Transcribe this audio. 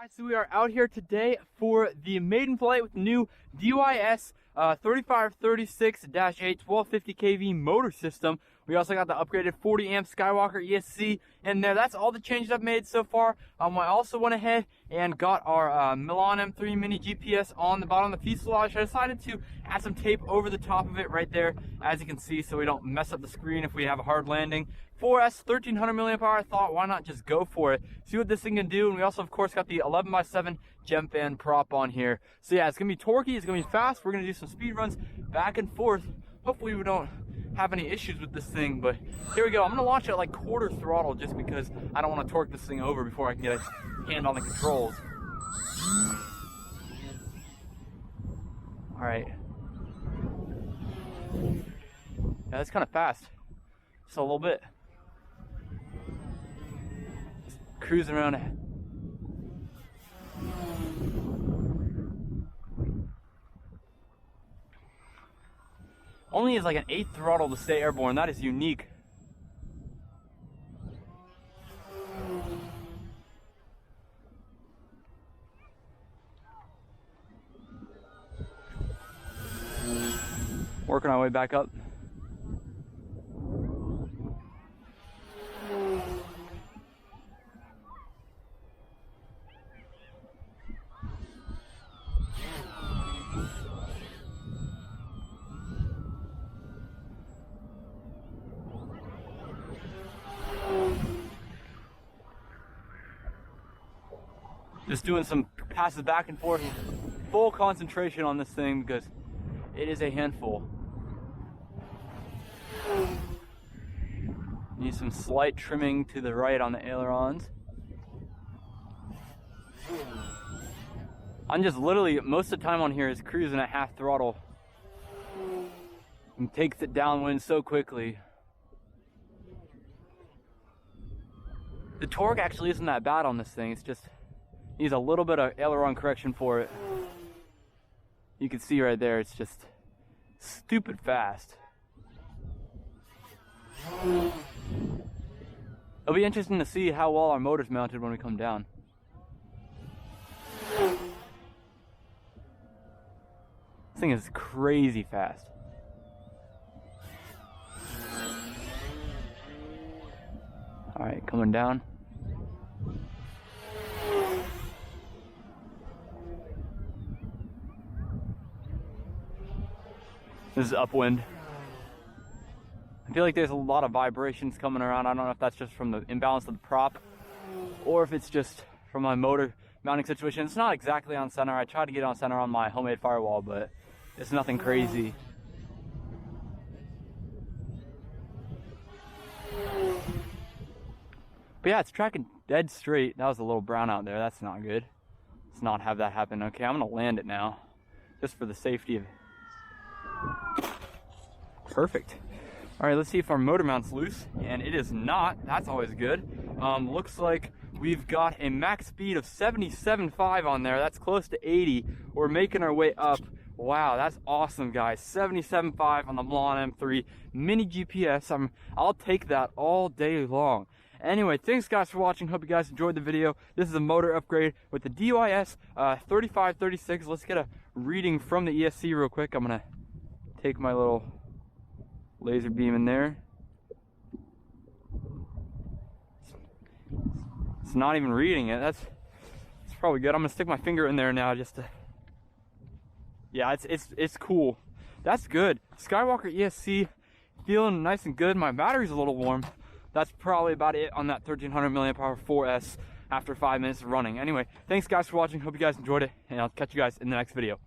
Guys, so we are out here today for the Maiden flight with the new DYS 3536-8 1250 kV motor system. We also got the upgraded 40 amp Skywalker ESC in there. That's all the changes I've made so far. I also went ahead and got our Milan M3 mini GPS on the bottom of the fuselage. I decided to add some tape over the top of it right there, as you can see, so we don't mess up the screen if we have a hard landing. 4S 1300 milliamp hour. I thought, why not just go for it, see what this thing can do. And we also of course got the 11x7 gem fan prop on here. So yeah, it's gonna be torquey, it's gonna be fast. We're gonna do some speed runs back and forth. Hopefully we don't have any issues with this thing, but here we go. I'm gonna launch it at like quarter throttle just because I don't want to torque this thing over before I can get a hand on the controls. All right, yeah, that's kind of fast, just a little bit. Cruising around it. Only is like an 8th throttle to stay airborne. That is unique. Working our way back up. Just doing some passes back and forth, full concentration on this thing because it is a handful. Need some slight trimming to the right on the ailerons. I'm just literally, most of the time on here is cruising at half throttle and takes it downwind so quickly. The torque actually isn't that bad on this thing, it's just needs a little bit of aileron correction for it. You can see right there, it's just stupid fast. It'll be interesting to see how well our motor's mounted when we come down. This thing is crazy fast. All right, coming down. This is upwind. I feel like there's a lot of vibrations coming around. I don't know if that's just from the imbalance of the prop or if it's just from my motor mounting situation. It's not exactly on center. I tried to get it on center on my homemade firewall, but it's nothing crazy. But yeah, it's tracking dead straight. That was a little brown out there. That's not good. Let's not have that happen. Okay, I'm gonna land it now, just for the safety of it. Perfect. All right, let's see if our motor mount's loose, and it is not. That's always good. Looks like we've got a max speed of 77.5 on there. That's close to 80. We're making our way up. Wow, that's awesome, guys. 77.5 on the Milan M3 mini GPS. I'll take that all day long. Anyway, thanks guys for watching. Hope you guys enjoyed the video. This is a motor upgrade with the DYS 3536. Let's get a reading from the ESC real quick. I'm gonna take my little laser beam in there. It's not even reading it. That's probably good. I'm gonna stick my finger in there now just to. Yeah, it's cool. That's good. Skywalker ESC feeling nice and good. My battery's a little warm. That's probably about it on that 1300 milliamp hour 4S after 5 minutes of running. Anyway, thanks guys for watching. Hope you guys enjoyed it, and I'll catch you guys in the next video.